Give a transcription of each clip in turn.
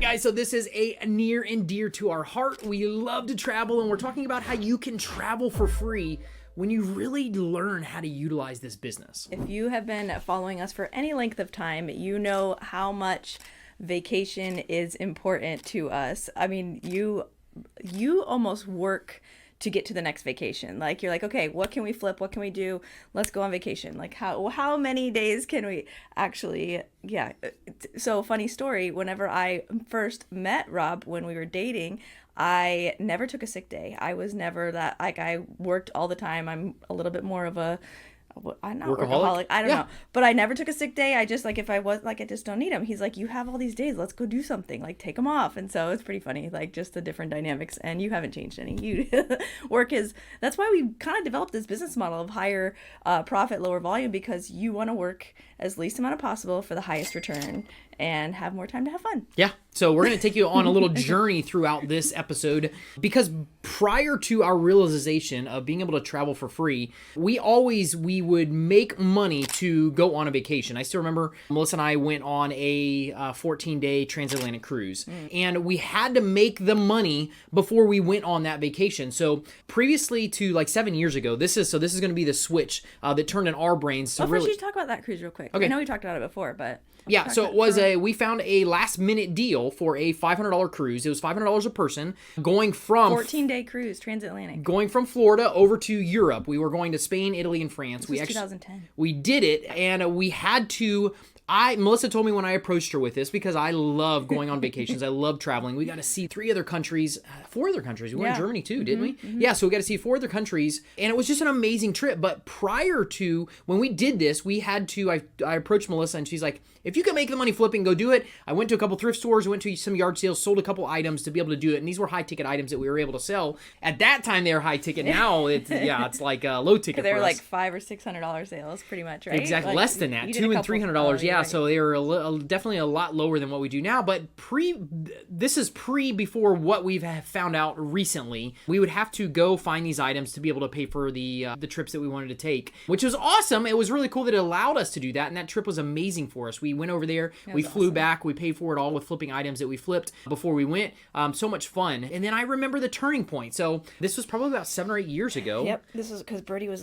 guys, so this is a near and dear to our heart. We love to travel, and we're talking about how you can travel for free when you really learn how to utilize this business. If you have been following us for any length of time, you know how much vacation is important to us. I mean, you almost work to get to the next vacation. Like, you're like, okay, what can we flip? What can we do? Let's go on vacation. Like, how many days can we actually, yeah. So, funny story, whenever I first met Rob when we were dating, I never took a sick day. I was never that, like, I worked all the time. I'm a little bit more of a, I'm not workaholic. I don't know. But I never took a sick day. I just, like, if I was, like, I just don't need them. He's like, you have all these days. Let's go do something. Like, take them off. And so it's pretty funny, like, just the different dynamics. And you haven't changed any. You that's why we kind of developed this business model of higher profit, lower volume, because you want to work as least amount of possible for the highest return and have more time to have fun. Yeah. So we're going to take you on a little journey throughout this episode, because prior to our realization of being able to travel for free, we would make money to go on a vacation. I still remember Melissa and I went on a 14-day Transatlantic cruise, and we had to make the money before we went on that vacation. So previously to like 7 years ago, this is going to be the switch that turned in our brains. Well, first you talk about that cruise real quick. Okay. I know we talked about it before, but... Yeah, so we found a last minute deal for a $500 cruise. It was $500 a person going from 14-day cruise, Transatlantic. Going from Florida over to Europe. We were going to Spain, Italy, and France. This was 2010. We did it, and we had to... Melissa told me when I approached her with this, because I love going on vacations. I love traveling. We got to see 4 other countries. We were in Germany too, didn't we? Mm-hmm. Yeah, so we got to see 4 other countries, and it was just an amazing trip. But prior to when we did this, we had to, I approached Melissa, and she's like, if you can make the money flipping, go do it. I went to a couple thrift stores, went to some yard sales, sold a couple items to be able to do it. And these were high ticket items that we were able to sell. At that time, they were high ticket. Now it's like low ticket. They were like $500 or $600 sales, pretty much, right? Exactly, like, less than that, $200 and $300. Yeah, right. So they were definitely a lot lower than what we do now. But this is before what we've found out recently. We would have to go find these items to be able to pay for the trips that we wanted to take, which was awesome. It was really cool that it allowed us to do that, and that trip was amazing for us. We went over there. We flew back. We paid for it all with flipping items that we flipped before we went. So much fun. And then I remember the turning point. So this was probably about 7 or 8 years ago. Yep. This was because Birdie was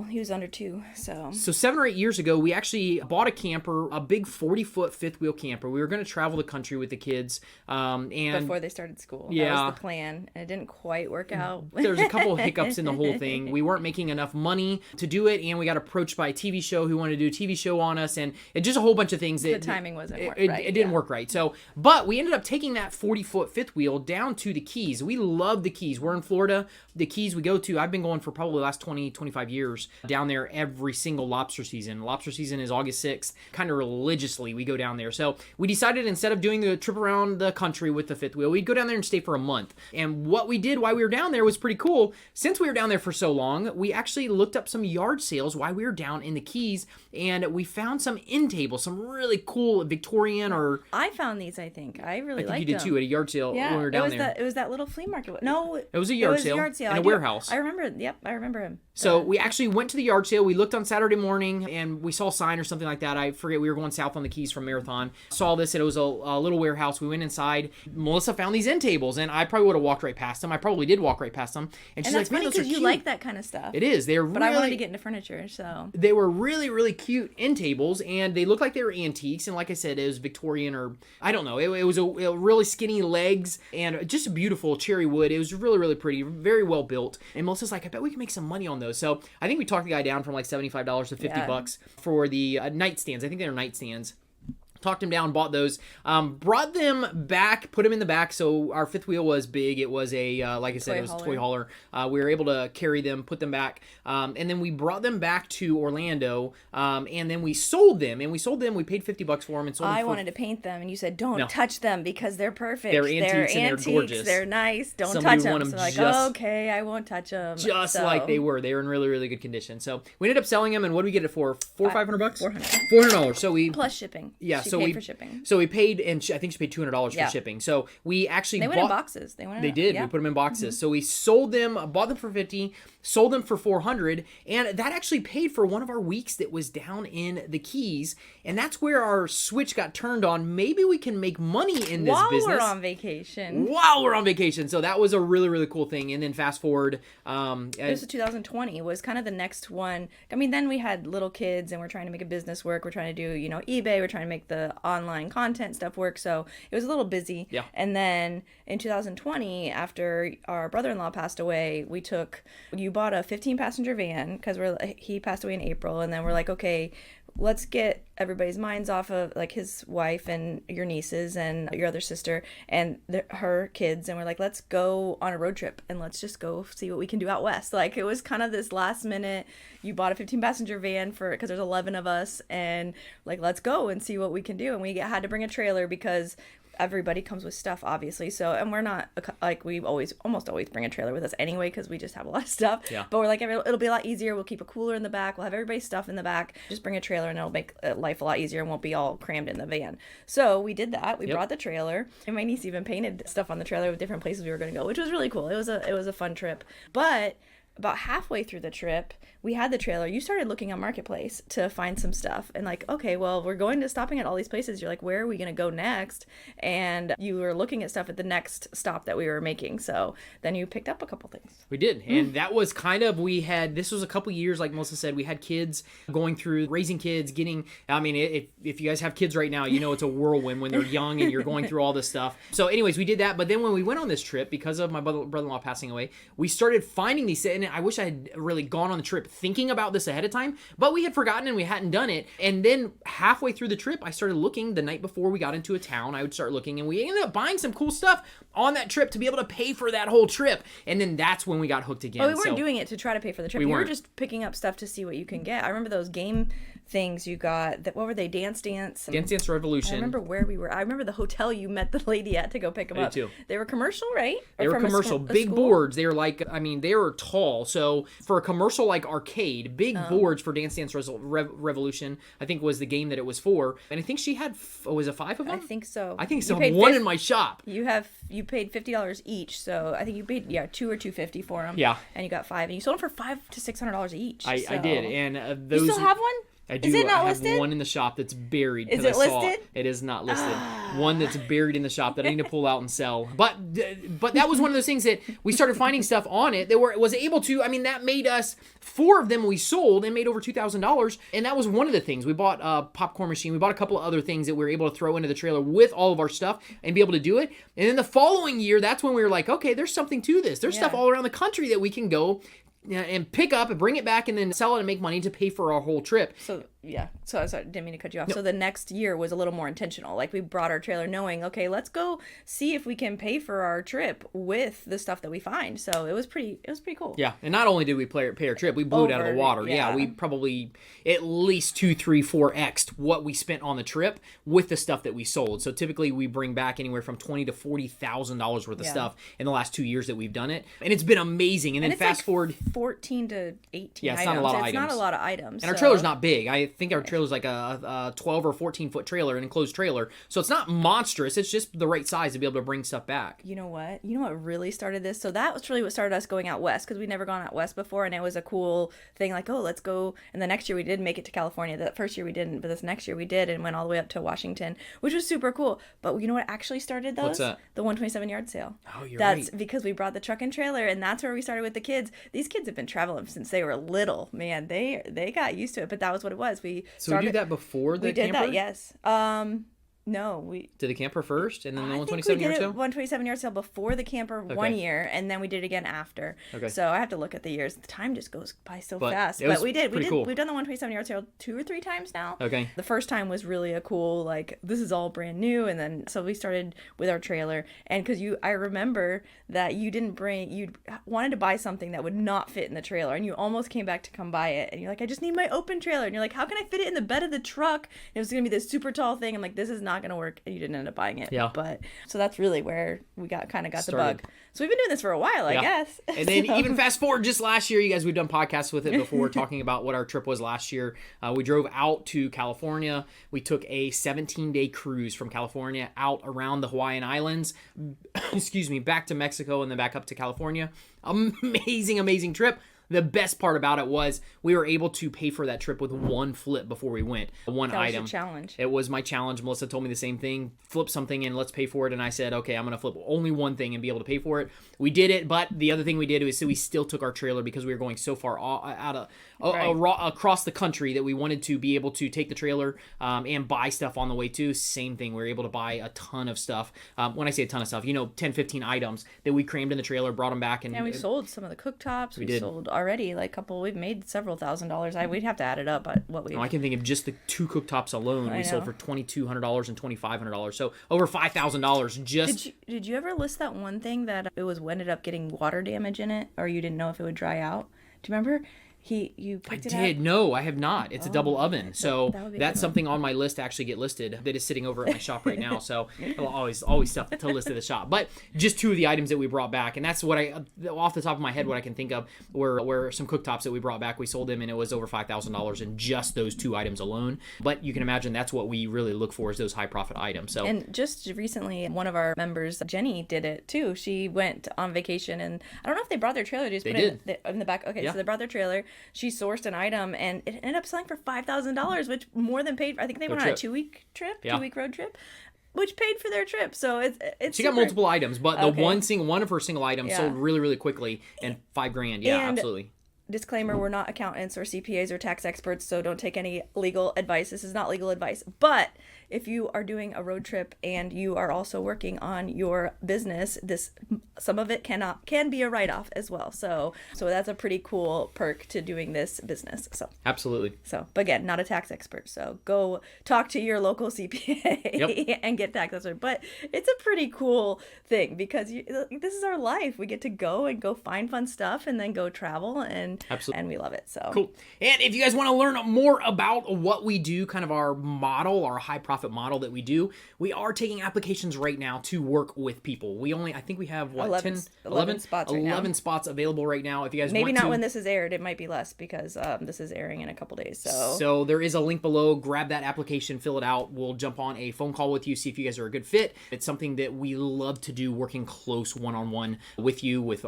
he was under 2. So 7 or 8 years ago, we actually bought a camper, a big 40-foot fifth wheel camper. We were going to travel the country with the kids. And before they started school. Yeah. That was the plan. And it didn't quite work out. There's a couple of hiccups in the whole thing. We weren't making enough money to do it. And we got approached by a TV show who wanted to do a TV show on us. And it just a whole bunch of things. The timing wasn't right. It didn't work right. So, but we ended up taking that 40-foot fifth wheel down to the Keys. We love the Keys. We're in Florida. The Keys we go to, I've been going for probably the last 20, 25 years down there every single lobster season. Lobster season is August 6th. Kind of religiously, we go down there. So we decided instead of doing the trip around the country with the fifth wheel, we'd go down there and stay for a month. And what we did while we were down there was pretty cool. Since we were down there for so long, we actually looked up some yard sales while we were down in the Keys, and we found some end tables, some really cool Victorian or... I found these, I think. I really liked them. You did too at a yard sale when we were down there. It was that little flea market. No, it was a yard sale in a warehouse. I remember it. Yep, I remember him. So we actually went to the yard sale. We looked on Saturday morning, and we saw a sign or something like that. I forget. We were going south on the Keys from Marathon. Saw this. It was a little warehouse. We went inside. Melissa found these end tables, and I probably would have walked right past them. I probably did walk right past them. And she's that's like, funny because you like that kind of stuff. It is. But I wanted to get into furniture, so. They were really, really cute end tables, and they looked like they were antiques. And like I said, it was Victorian or, I don't know. It was a really skinny legs and just beautiful cherry wood. It was really, really pretty. Very well built. And Melissa's like, I bet we can make some money on those. So I think we talked the guy down from like $75 to $50 for the nightstands. I think they're nightstands. Talked him down, bought those, brought them back, put them in the back. So our fifth wheel was big. It was a, like I said, it was a toy hauler. We were able to carry them, put them back. And then we brought them back to Orlando. And then we sold them. And we sold them. We paid $50 for them. And sold them. I wanted to paint them. And you said, don't touch them because they're perfect. They're antiques and they're gorgeous. They're nice. Don't touch them. So like, okay, I won't touch them. Just like they were. They were in really, really good condition. So we ended up selling them. And what did we get it for? $400 or $500? $400. So we... Plus shipping. Yeah. So paid for shipping. So we paid, and I think she paid $200 Yeah. for shipping. So we actually They went in boxes. They did. Yeah. We put them in boxes. So we sold them, bought them for 50, sold them for 400, and that actually paid for one of our weeks that was down in the Keys. And that's where our switch got turned on. Maybe we can make money in this business. While we're on vacation. While we're on vacation. So that was a really, really cool thing. And then fast forward. This was 2020 was kind of the next one. I mean, then we had little kids and we're trying to make a business work. We're trying to do, eBay. We're trying to make the online content stuff work. So it was a little busy. Yeah. And then in 2020, after our brother-in-law passed away, you bought a 15-passenger van because he passed away in April. And then we're like, okay, let's get everybody's minds off of like his wife and your nieces and your other sister and her kids, and we're like, let's go on a road trip and let's just go see what we can do out west. Like, it was kind of this last minute, you bought a 15-passenger van because there's 11 of us, and like, let's go and see what we can do. And we had to bring a trailer because everybody comes with stuff, obviously. So, and we're not like, we almost always bring a trailer with us anyway because we just have a lot of stuff. Yeah. But we're like, it'll be a lot easier. We'll keep a cooler in the back. We'll have everybody's stuff in the back. Just bring a trailer and it'll make life a lot easier and won't be all crammed in the van. So we did that. We brought the trailer, and my niece even painted stuff on the trailer with different places we were going to go, which was really cool. It was a fun trip. But about halfway through the trip, we had the trailer. You started looking on Marketplace to find some stuff, and like, okay, well, we're going to stopping at all these places. You're like, where are we going to go next? And you were looking at stuff at the next stop that we were making. So then you picked up a couple things. We did. And that was kind of, this was a couple years, like Melissa said, we had kids going through raising kids, if you guys have kids right now, it's a whirlwind when they're young and you're going through all this stuff. So anyways, we did that. But then when we went on this trip, because of my brother-in-law passing away, we started finding these, and I wish I had really gone on the trip thinking about this ahead of time, but we had forgotten and we hadn't done it. And then halfway through the trip, I started looking. The night before we got into a town, I would start looking, and we ended up buying some cool stuff on that trip to be able to pay for that whole trip. And then that's when we got hooked again. But we weren't doing it to try to pay for the trip. We You weren't. were just picking up stuff to see what you can get. I remember those game things you got. What were they? Dance. Dance Revolution. I remember where we were. I remember the hotel you met the lady at to go pick them up. too. They were commercial, right? They were commercial, big boards. They were like, they were tall. So for a commercial like arcade, big boards for Dance Revolution, I think was the game that it was for. And I think she had, was it 5 of them? I think so. I think so. One in my shop. You paid $50 each, so I think you paid $2 or $250 for them. Yeah. And you got 5, and you sold them for $500 to $600 each. I did, and those. You still have one? I do. Is it not I have listed? one in the shop that's buried. Is it listed? It is not listed. One that's buried in the shop that I need to pull out and sell. But that was one of those things that we started finding stuff on it that was able to. That made us 4 of them we sold and made over $2,000. And that was one of the things. We bought a popcorn machine. We bought a couple of other things that we were able to throw into the trailer with all of our stuff and be able to do it. And then the following year, that's when we were like, okay, there's something to this. There's stuff all around the country that we can go and pick up and bring it back and then sell it and make money to pay for our whole trip. So I didn't mean to cut you off. No. So the next year was a little more intentional. Like, we brought our trailer knowing, okay, let's go see if we can pay for our trip with the stuff that we find. So it was pretty cool. Yeah, and not only did we pay our trip, we blew it out of the water. Yeah, we probably at least 2, 3, 4x'd what we spent on the trip with the stuff that we sold. So typically we bring back anywhere from $20,000 to $40,000 worth of stuff in the last 2 years that we've done it, and it's been amazing. And then fast forward 14 to 18. Yeah, it's items. not a lot of items. items. Not a lot of items. And our trailer's not big. I think our trailer's like a 12 or 14 foot trailer, an enclosed trailer. So it's not monstrous. It's just the right size to be able to bring stuff back. You know what? Really started this? So that was really what started us going out west, because we'd never gone out west before, and it was a cool thing. Like, oh, let's go. And the next year we did make it to California. The first year we didn't, but this next year we did, and went all the way up to Washington, which was super cool. But you know what actually started those? What's that? The 127 yard sale. Oh, you're That's right. because we brought the truck and trailer, and that's where we started with the kids. These kids have been traveling since they were little. Man, they got used to it, but that was what it was. We did that before the camper? We did that, yes. No, we did the camper first, and then the I think 127 we yard did sale. 127 yard sale before the camper 1 year, and then we did it again after. Okay. So I have to look at the years. The time just goes by so fast. It was But we did. cool. We've done the 127 yard sale 2 or 3 times now. Okay. The first time was really a cool, like, this is all brand new, and then so we started with our trailer, and because I remember that you wanted to buy something that would not fit in the trailer, and you almost came back to come buy it, and you're like, I just need my open trailer, and you're like, how can I fit it in the bed of the truck? And it was gonna be this super tall thing. I'm like, this is not going to work, and you didn't end up buying it. Yeah. But so that's really where we got the Started. bug. So we've been doing this for a while, I guess. And then even fast forward just last year, you guys, we've done podcasts with it before talking about what our trip was last year. We drove out to California. We took a 17-day cruise from California out around the Hawaiian Islands, back to Mexico and then back up to California. Amazing trip. The best part about it was we were able to pay for that trip with one flip before we went. One item. That was your challenge. It was my challenge. Melissa told me the same thing. Flip something and let's pay for it. And I said, okay, I'm going to flip only one thing and be able to pay for it. We did it, but the other thing we did was we still took our trailer because we were going so far across the country that we wanted to be able to take the trailer and buy stuff on the way too. Same thing. We were able to buy a ton of stuff. When I say a ton of stuff, 10, 15 items that we crammed in the trailer, brought them back. And we sold some of the cooktops. We did. sold already we've made several $1,000s. We'd have to add it up, but what we I can think of just the 2 cooktops alone. We sold for $2,200 and $2,500. So over $5,000 just. Did you ever list that one thing that it was ended up getting water damage in it, or you didn't know if it would dry out? Do you remember? You picked it up? I did. No, I have not. It's a double oven. So that would be that's something on my list to actually get listed that is sitting over at my shop right now. So always stuff to list at the shop. But just 2 of the items that we brought back. And that's what off the top of my head, what I can think of were some cooktops that we brought back. We sold them and it was over $5,000 in just those 2 items alone. But you can imagine that's what we really look for is those high profit items. So And just recently, one of our members, Jenny, did it too. She went on vacation and I don't know if they brought their trailer. They just put it in the back. Okay, Yeah. So they brought their trailer. She sourced an item and it ended up selling for $5,000, which more than paid. I think they went on a 2-week trip, 2-week road trip, which paid for their trip. So it's she got multiple items, but the one of her single items sold really quickly and $5,000. Yeah, and absolutely. Disclaimer, we're not accountants or CPAs or tax experts, so don't take any legal advice. This is not legal advice. But if you are doing a road trip and you are also working on your business, some of it can be a write-off as well. So that's a pretty cool perk to doing this business. So absolutely. So, but again, not a tax expert. So go talk to your local CPA and get tax expert. But it's a pretty cool thing because this is our life. We get to go find fun stuff and then go travel and we love it. So cool. And if you guys want to learn more about what we do, kind of our model, our high profit model that we do, we are taking applications right now to work with people. I think we have 11 spots right now. 11 spots available right now. If you guys maybe not when this is aired, it might be less because this is airing in a couple days. So there is a link below. Grab that application, fill it out. We'll jump on a phone call with you, see if you guys are a good fit. It's something that we love to do, working close one-on-one with you, with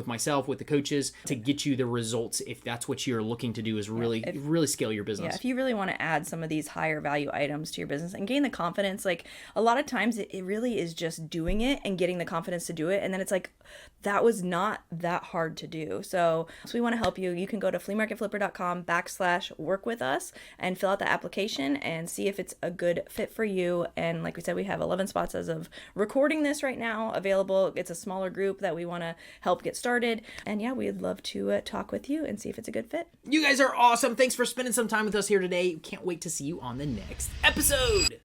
myself, with the coaches to get you the results. If that's what you're looking to do, is really scale your business. Yeah, if you really want to add some of these higher value items to your business and gain the confidence, like a lot of times it really is just doing it and getting the confidence to do it. And then it's like, that was not that hard to do. So we want to help you. You can go to fleamarketflipper.com/work with us and fill out the application and see if it's a good fit for you. And like we said, we have 11 spots as of recording this right now available. It's a smaller group that we want to help get started. And yeah, we'd love to talk with you and see if it's a good fit. You guys are awesome. Thanks for spending some time with us here today. Can't wait to see you on the next episode.